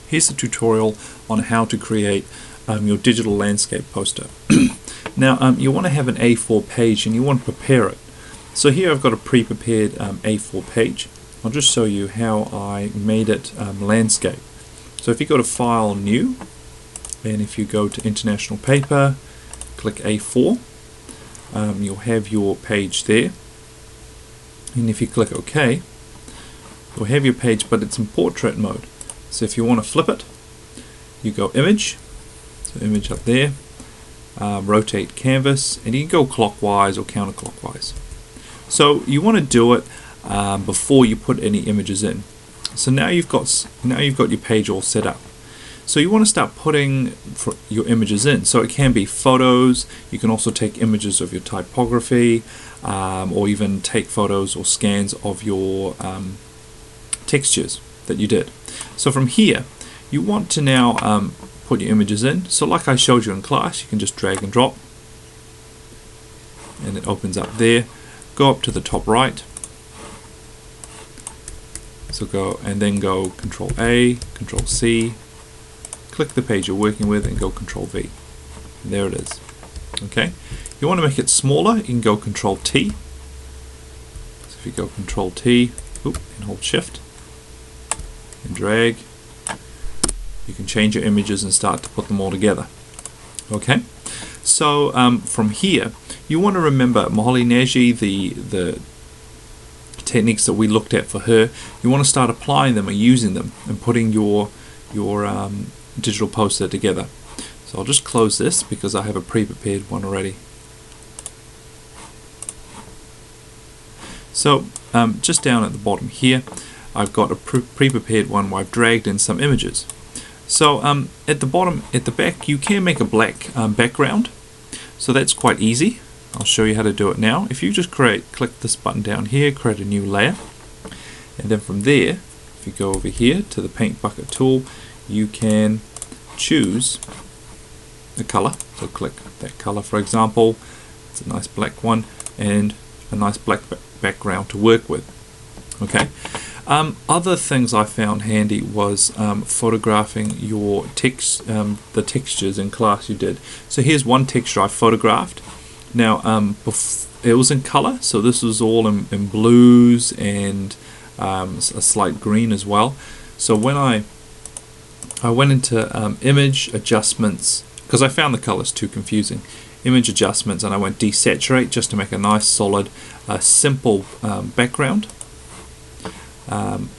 Here's a tutorial on how to create your digital landscape poster. Now you want to have an A4 page and you want to prepare it. So here I've got a pre-prepared A4 page. I'll just show you how I made it landscape. So if you go to File, New, and if you go to International Paper, click A4, you'll have your page there. And if you click OK, you'll have your page, but it's in portrait mode. So if you want to flip it, you go Image, so Image up there, rotate canvas, and you can go clockwise or counterclockwise. So you want to do it before you put any images in. So now you've got your page all set up. So you want to start putting your images in. So it can be photos. You can also take images of your typography, or even take photos or scans of your textures that you did. So from here, you want to now put your images in. So like I showed you in class, you can just drag and drop, and it opens up there. Go up to the top right. So go and then go Control A, Control C, click the page you're working with, and go Control V. And there it is. Okay. You want to make it smaller, you can go Control T. So if you go Control T, and hold Shift, and drag, you can change your images and start to put them all together. Okay. So from here, you want to remember Moholy-Nagy, the techniques that we looked at for her. You want to start applying them and using them and putting your digital poster together. So I'll just close this because I have a pre-prepared one already. So just down at the bottom here, I've got a pre-prepared one where I've dragged in some images. So at the bottom, at the back, you can make a black background. So that's quite easy. I'll show you how to do it now. If you just click this button down here, create a new layer, and then from there, if you go over here to the paint bucket tool, you can choose the color. So click that color, for example. It's a nice black one and a nice black background to work with. Okay. Other things I found handy was photographing your text, the textures in class you did. So here's one texture I photographed. Now it was in color, so this was all in blues and a slight green as well. So when I went into image adjustments, because I found the colors too confusing, image adjustments, and I went desaturate just to make a nice solid simple background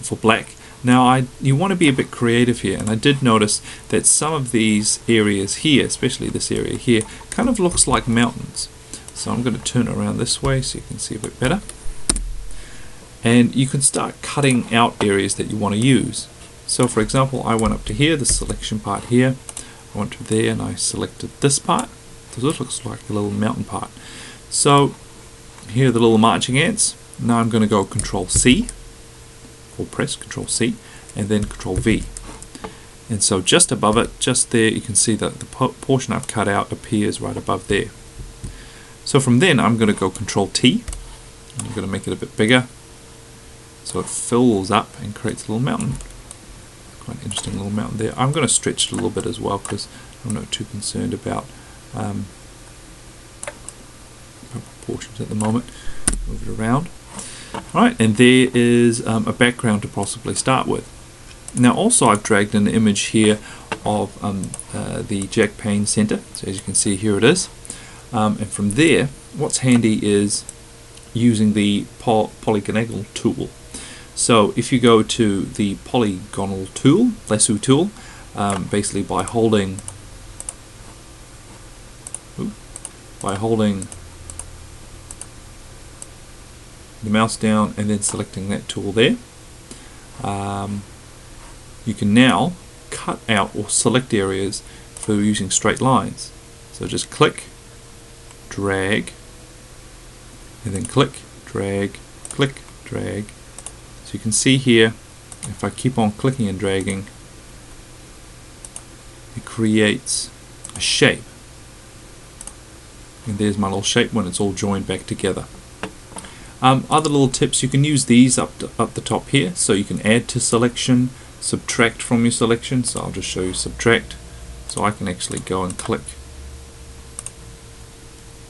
for black. Now you want to be a bit creative here, and I did notice that some of these areas here, especially this area here, kind of looks like mountains. So I'm going to turn it around this way so you can see a bit better. And you can start cutting out areas that you want to use. So for example, I went up to here, the selection part here. I went to there and I selected this part. So this looks like a little mountain part. So here are the little marching ants. Now I'm going to go Control C, or press Control C, and then Control V. And so just above it, just there, you can see that the portion I've cut out appears right above there. So from then I'm going to go Control T, and I'm going to make it a bit bigger so it fills up and creates a little mountain. Quite an interesting little mountain there. I'm going to stretch it a little bit as well because I'm not too concerned about proportions at the moment. Move it around. Alright, and there is a background to possibly start with. Now also I've dragged an image here of the Jack Payne Center. So as you can see, here it is. And from there, what's handy is using the polygonal tool. So if you go to the polygonal tool, lasso tool, basically by holding the mouse down and then selecting that tool there, you can now cut out or select areas for using straight lines. So just click, drag, and then click, drag, click, drag. So you can see here, if I keep on clicking and dragging, it creates a shape. And there's my little shape when it's all joined back together. Other little tips, you can use these up the top here, so you can add to selection, subtract from your selection, so I'll just show you subtract, so I can actually go and click,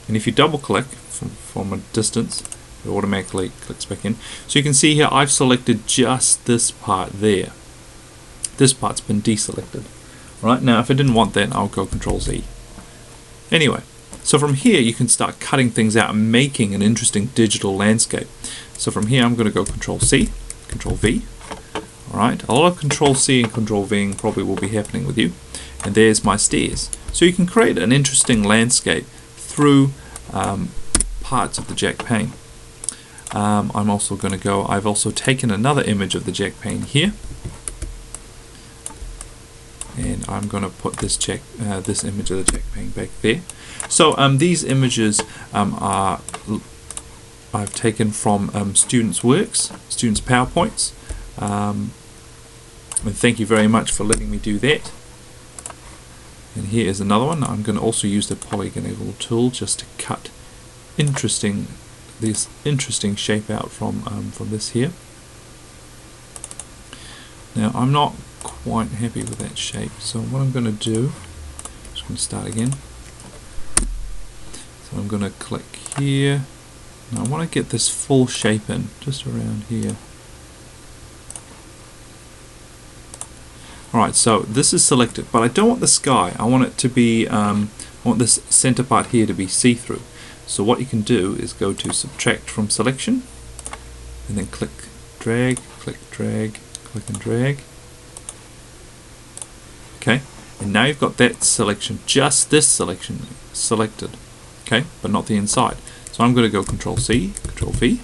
and if you double click from a distance, it automatically clicks back in. So you can see here I've selected just this part there. This part's been deselected. Right, now if I didn't want that, I'll go Control Z. Anyway, so from here you can start cutting things out and making an interesting digital landscape. So from here I'm going to go Control C, Control V. Alright, a lot of Control C and Control V probably will be happening with you. And there's my stairs. So you can create an interesting landscape through parts of the jack pane. I'm also going to go, I've also taken another image of the jack pane here, and I'm going to put this this image of the jack pane back there. So these images I've taken from students' works, students' PowerPoints, and thank you very much for letting me do that. And here is another one. I'm going to also use the polygonal tool just to cut this interesting shape out from this here. Now I'm not quite happy with that shape, so what I'm going to do, I'm just going to start again. So I'm going to click here. Now I want to get this full shape in, just around here. Alright, so this is selected, but I don't want the sky. I want it to be, I want this center part here to be see-through. So what you can do is go to subtract from selection, and then click drag, click drag, click and drag. Okay, and now you've got that selection, just this selection selected. Okay, but not the inside. So I'm going to go Control C, Control V,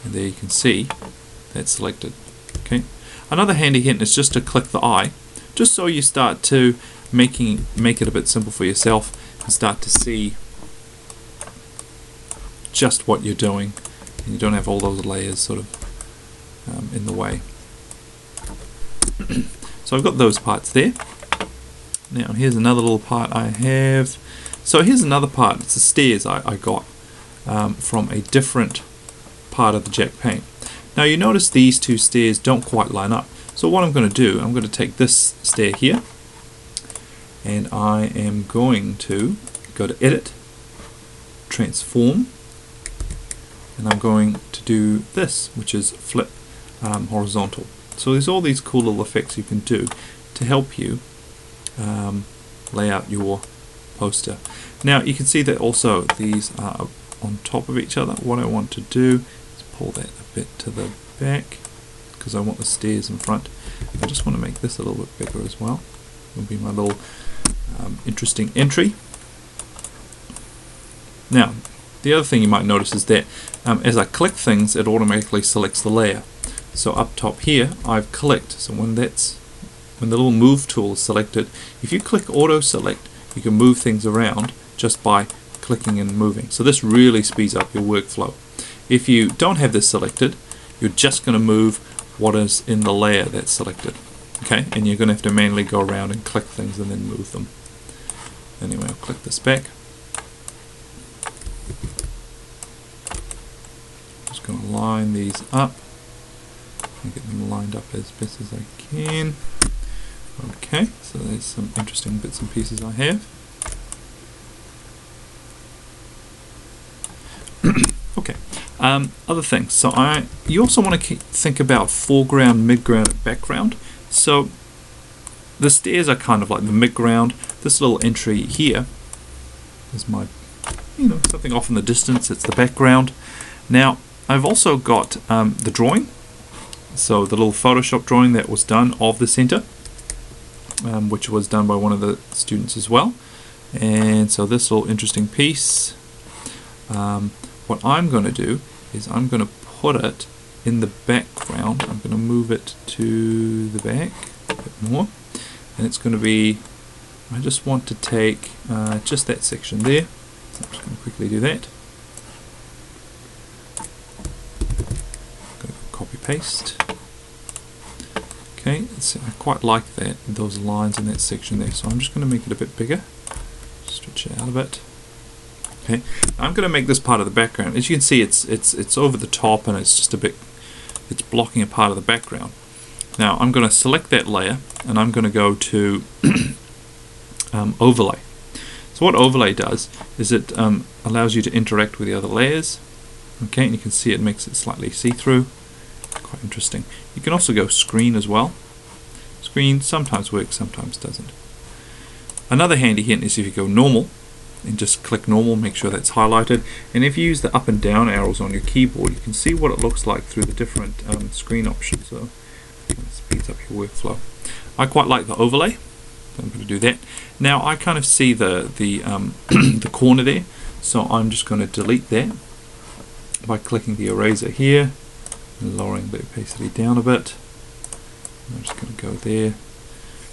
and there you can see that's selected. Okay. Another handy hint is just to click the eye, just so you start to make it a bit simple for yourself and start to see just what you're doing, and you don't have all those layers sort of in the way. So I've got those parts there. Now here's another little part I have. So here's another part, it's the stairs I got from a different part of the jack pane. Now you notice these two stairs don't quite line up. So what I'm going to do, I'm going to take this stair here, and I am going to go to Edit, Transform, and I'm going to do this, which is flip horizontal. So there's all these cool little effects you can do to help you lay out your poster. Now you can see that also these are on top of each other. What I want to do is pull that a bit to the back, because I want the stairs in front. I just want to make this a little bit bigger as well. It'll be my little interesting entry. Now the other thing you might notice is that as I click things, it automatically selects the layer. So up top here I've clicked, so when the little move tool is selected, if you click auto select, you can move things around just by clicking and moving. So this really speeds up your workflow. If you don't have this selected, you're just going to move what is in the layer that's selected. Okay, and you're going to have to manually go around and click things and then move them. Anyway, I'll click this back. Just going to line these up and get them lined up as best as I can. Okay, so there's some interesting bits and pieces I have. Okay, other things. So you also want to think about foreground, midground, and background. So the stairs are kind of like the midground. This little entry here is my, something off in the distance. It's the background. Now I've also got the drawing. So the little Photoshop drawing that was done of the center, which was done by one of the students as well. And so this little interesting piece, what I'm going to do is I'm going to put it in the background. I'm going to move it to the back a bit more, and it's going to be, I just want to take just that section there, so I'm just going to quickly do that. Copy paste. Okay, I quite like those lines in that section there, so I'm just going to make it a bit bigger, stretch it out a bit. Okay, I'm going to make this part of the background. As you can see, it's over the top, and it's just a bit, it's blocking a part of the background. Now I'm going to select that layer and I'm going to go to overlay. So what overlay does is it allows you to interact with the other layers. Okay, and you can see it makes it slightly see-through. Quite interesting. You can also go screen as well. Screen sometimes works, sometimes doesn't. Another handy hint is if you go normal and just click normal, make sure that's highlighted, and if you use the up and down arrows on your keyboard, you can see what it looks like through the different screen options. So it speeds up your workflow. I quite like the overlay, so I'm going to do that. Now I kind of see the the corner there, so I'm just going to delete that by clicking the eraser here and lowering the opacity down a bit. I'm just going to go there,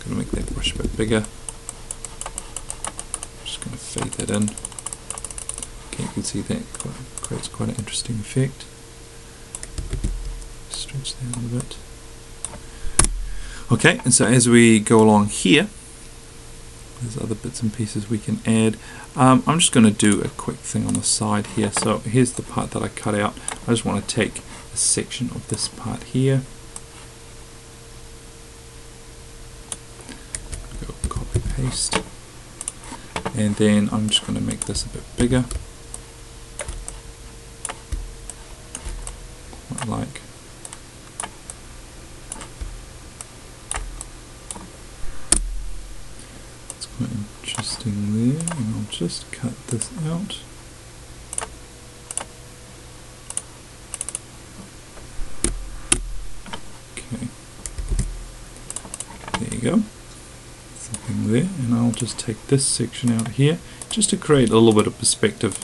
going to make that brush a bit bigger. Just going to fade that in. Okay, you can see that creates quite an interesting effect. Stretch that a little bit. Okay, and so as we go along here, there's other bits and pieces we can add. I'm just going to do a quick thing on the side here. So here's the part that I cut out. I just want to take a section of this part here. Go copy paste. And then I'm just going to make this a bit bigger. Like. It's quite interesting there, and I'll just cut this out. Okay. There you go. Something there, and I'll just take this section out here just to create a little bit of perspective.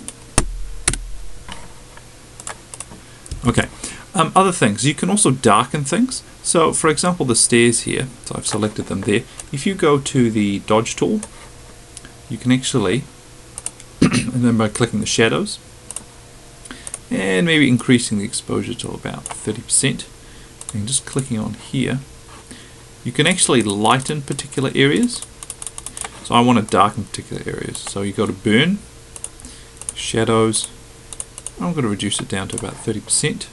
Okay, other things, you can also darken things. So for example the stairs here, so I've selected them there. If you go to the dodge tool, you can actually, and then by clicking the shadows, and maybe increasing the exposure to about 30%, and just clicking on here, you can actually lighten particular areas. So I want to darken particular areas. So you go to burn, shadows, I'm going to reduce it down to about 30%.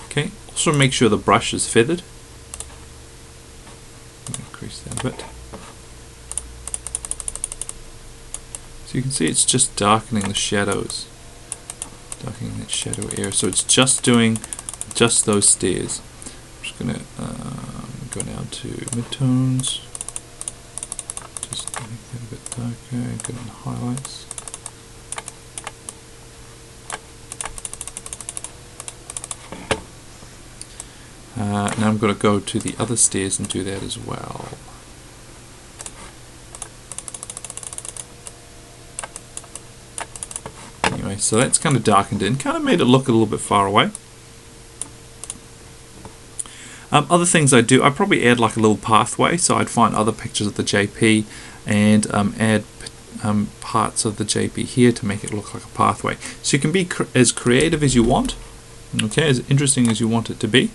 Okay, also make sure the brush is feathered. Increase that a bit. So you can see it's just darkening the shadows. Darkening that shadow area. So it's just doing just those stairs. I'm just going to go down to midtones. Just make that a bit darker. Go down to highlights. Now I'm going to go to the other stairs and do that as well. Anyway, so that's kind of darkened in, kind of made it look a little bit far away. Other things I do, I probably add like a little pathway, so I'd find other pictures of the JP and add parts of the JP here to make it look like a pathway. So you can be as creative as you want, okay, as interesting as you want it to be.